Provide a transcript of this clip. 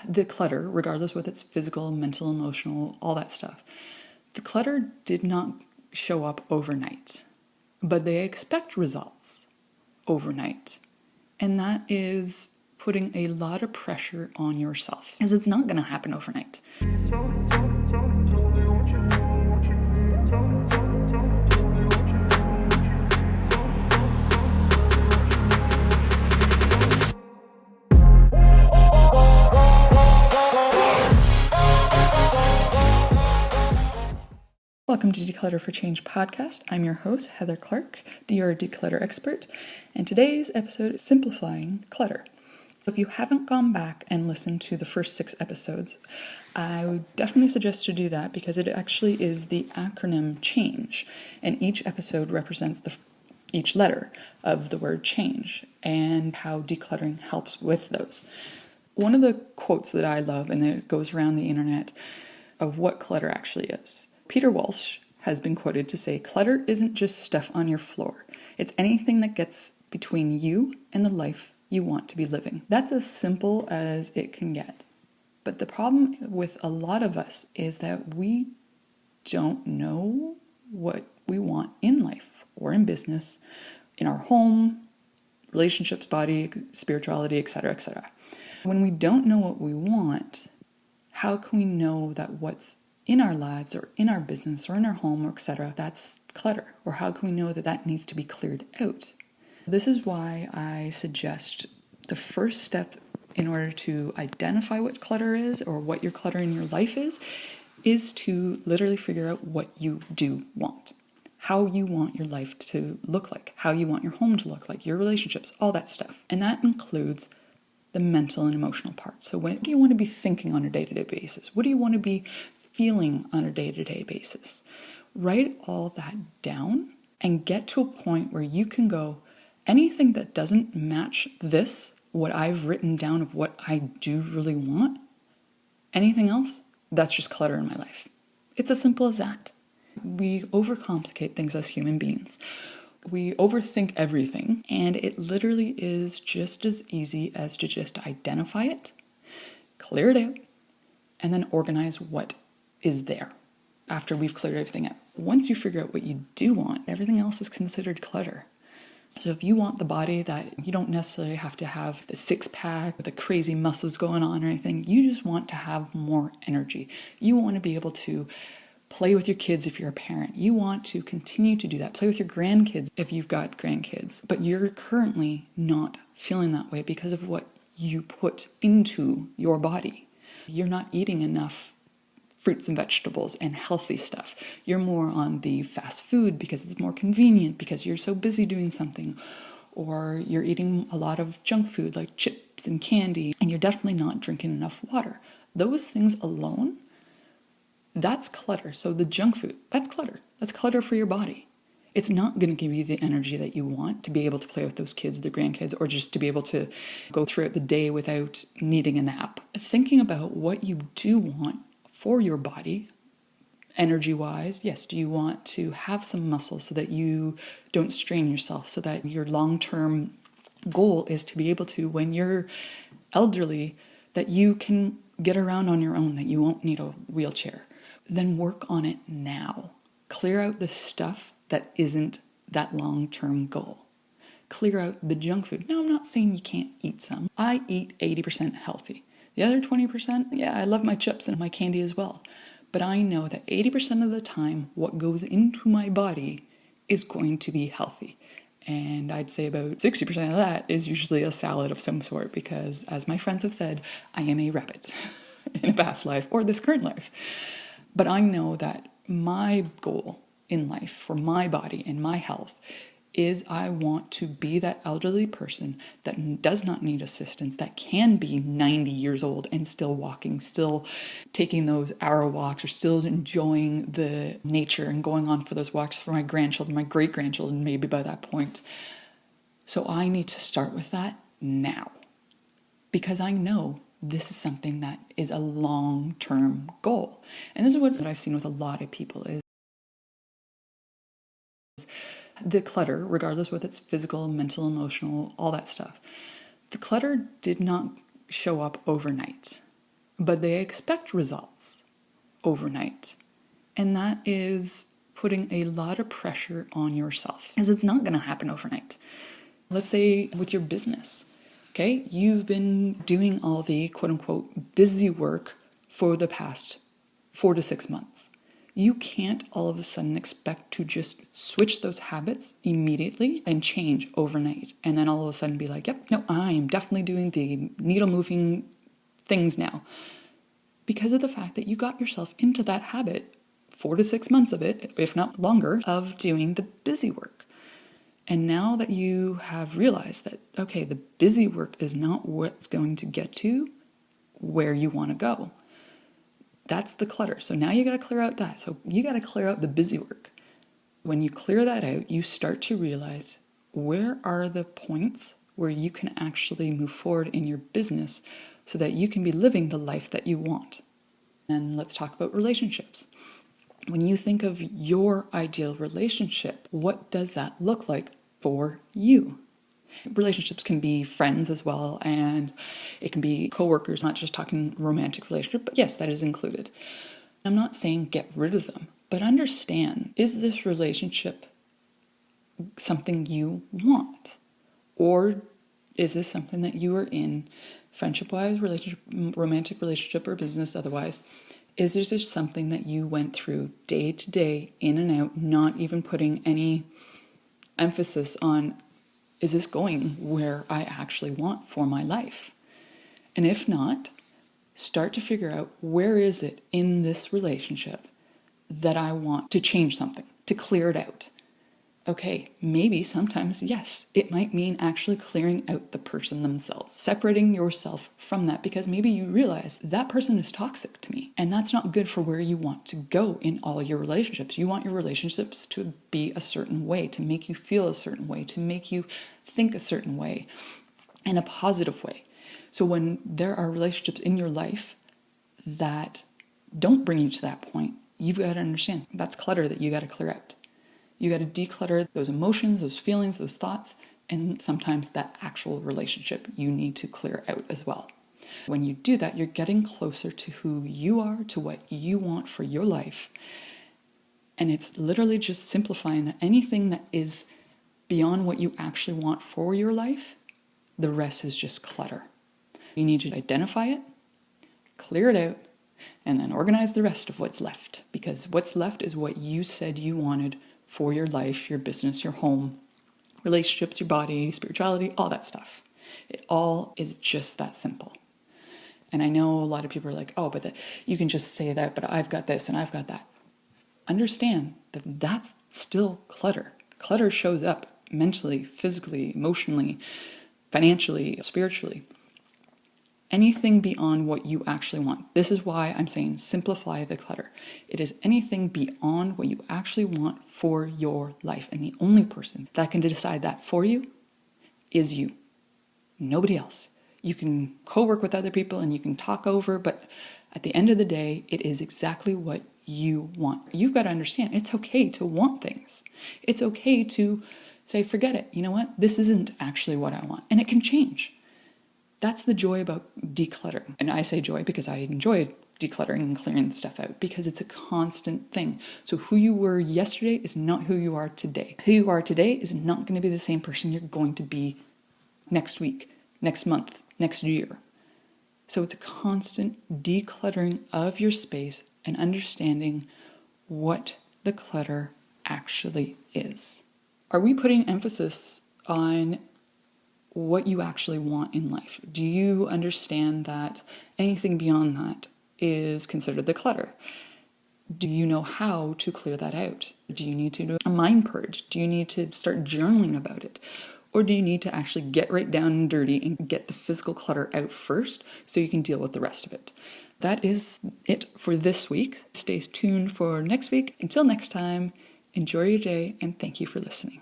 The clutter, regardless whether it's physical, mental, emotional, all that stuff, the clutter did not show up overnight, but they expect results overnight. And that is putting a lot of pressure on yourself, as it's not going to happen overnight. Welcome to Declutter for Change podcast. I'm your host, Heather Clark, your Declutter expert, and today's episode is simplifying clutter. If you haven't gone back and listened to the first 6 episodes, I would definitely suggest to do that because it actually is the acronym CHANGE, and each episode represents each letter of the word change and how decluttering helps with those. One of the quotes that I love, and it goes around the internet, of what clutter actually is. Peter Walsh has been quoted to say, "Clutter isn't just stuff on your floor. It's anything that gets between you and the life you want to be living." That's as simple as it can get. But the problem with a lot of us is that we don't know what we want in life or in business, in our home, relationships, body, spirituality, etc., etc. When we don't know what we want, how can we know that what's in our lives or in our business or in our home or etc., that's clutter? Or how can we know that that needs to be cleared out? This is why I suggest the first step in order to identify what clutter is or what your clutter in your life is to literally figure out what you do want. How you want your life to look like, how you want your home to look like, your relationships, all that stuff. And that includes the mental and emotional part. So what do you want to be thinking on a day-to-day basis? What do you want to be feeling on a day-to-day basis? Write all that down and get to a point where you can go, anything that doesn't match this, what I've written down of what I do really want, anything else, that's just clutter in my life. It's as simple as that. We overcomplicate things as human beings. We overthink everything, and it literally is just as easy as to just identify it, clear it out, and then organize what is there after we've cleared everything out. Once you figure out what you do want, everything else is considered clutter. So if you want the body that you don't necessarily have to have the 6-pack with the crazy muscles going on or anything, you just want to have more energy. You want to be able to play with your kids if you're a parent. You want to continue to do that. Play with your grandkids if you've got grandkids. But you're currently not feeling that way because of what you put into your body. You're not eating enough fruits and vegetables and healthy stuff. You're more on the fast food because it's more convenient because you're so busy doing something. Or you're eating a lot of junk food like chips and candy, and you're definitely not drinking enough water. Those things alone, that's clutter. So the junk food, that's clutter. That's clutter for your body. It's not going to give you the energy that you want to be able to play with those kids, the grandkids, or just to be able to go throughout the day without needing a nap. Thinking about what you do want for your body, energy-wise, yes, do you want to have some muscle so that you don't strain yourself, so that your long-term goal is to be able to, when you're elderly, that you can get around on your own, that you won't need a wheelchair? Then work on it now. Clear out the stuff that isn't that long-term goal. Clear out the junk food. Now, I'm not saying you can't eat some. I eat 80% healthy. The other 20%, yeah, I love my chips and my candy as well. But I know that 80% of the time, what goes into my body is going to be healthy. And I'd say about 60% of that is usually a salad of some sort because, as my friends have said, I am a rabbit in a past life or this current life. But I know that my goal in life for my body and my health is I want to be that elderly person that does not need assistance, that can be 90 years old and still walking, still taking those hour walks, or still enjoying the nature and going on for those walks for my grandchildren, my great-grandchildren, maybe by that point. So I need to start with that now, because I know this is something that is a long-term goal. And this is what I've seen with a lot of people is the clutter, regardless whether it's physical, mental, emotional, all that stuff. The clutter did not show up overnight, but they expect results overnight. And that is putting a lot of pressure on yourself, because it's not going to happen overnight. Let's say with your business, okay, you've been doing all the quote unquote busy work for the past 4 to 6 months. You can't all of a sudden expect to just switch those habits immediately and change overnight. And then all of a sudden be like, yep, no, I am definitely doing the needle moving things now. Because of the fact that you got yourself into that habit, 4 to 6 months of it, if not longer, of doing the busy work. And now that you have realized that, okay, the busy work is not what's going to get you where you want to go. That's the clutter. So now you got to clear out that. So you got to clear out the busy work. When you clear that out, you start to realize where are the points where you can actually move forward in your business so that you can be living the life that you want. And let's talk about relationships. When you think of your ideal relationship, what does that look like for you? Relationships can be friends as well, and it can be coworkers, not just talking romantic relationship, but yes, that is included. I'm not saying get rid of them, but understand, is this relationship something you want? Or is this something that you are in, friendship-wise, relationship, romantic relationship, or business otherwise? Is this just something that you went through day to day, in and out, not even putting any emphasis on, is this going where I actually want for my life? And if not, start to figure out, where is it in this relationship that I want to change something, to clear it out? Okay, maybe sometimes, yes, it might mean actually clearing out the person themselves, separating yourself from that, because maybe you realize that person is toxic to me, and that's not good for where you want to go in all your relationships. You want your relationships to be a certain way, to make you feel a certain way, to make you think a certain way, in a positive way. So when there are relationships in your life that don't bring you to that point, you've got to understand that's clutter that you got to clear out. You got to declutter those emotions, those feelings, those thoughts, and sometimes that actual relationship you need to clear out as well. When you do that, you're getting closer to who you are, to what you want for your life. And it's literally just simplifying that anything that is beyond what you actually want for your life, the rest is just clutter. You need to identify it, clear it out, and then organize the rest of what's left. Because what's left is what you said you wanted for your life, your business, your home, relationships, your body, spirituality, all that stuff. It all is just that simple. And I know a lot of people are like, oh, but you can just say that, but I've got this and I've got that. Understand that that's still clutter. Clutter shows up mentally, physically, emotionally, financially, spiritually. Anything beyond what you actually want. This is why I'm saying simplify the clutter. It is anything beyond what you actually want for your life. And the only person that can decide that for you is you. Nobody else. You can co-work with other people and you can talk over, but at the end of the day, it is exactly what you want. You've got to understand it's okay to want things. It's okay to say, forget it. You know what? This isn't actually what I want. And it can change. That's the joy about decluttering. And I say joy because I enjoy decluttering and clearing stuff out, because it's a constant thing. So who you were yesterday is not who you are today. Who you are today is not going to be the same person you're going to be next week, next month, next year. So it's a constant decluttering of your space and understanding what the clutter actually is. Are we putting emphasis on what you actually want in life? Do you understand that anything beyond that is considered the clutter? Do you know how to clear that out? Do you need to do a mind purge? Do you need to start journaling about it? Or do you need to actually get right down and dirty and get the physical clutter out first so you can deal with the rest of it? That is it for this week. Stay tuned for next week. Until next time, enjoy your day and thank you for listening.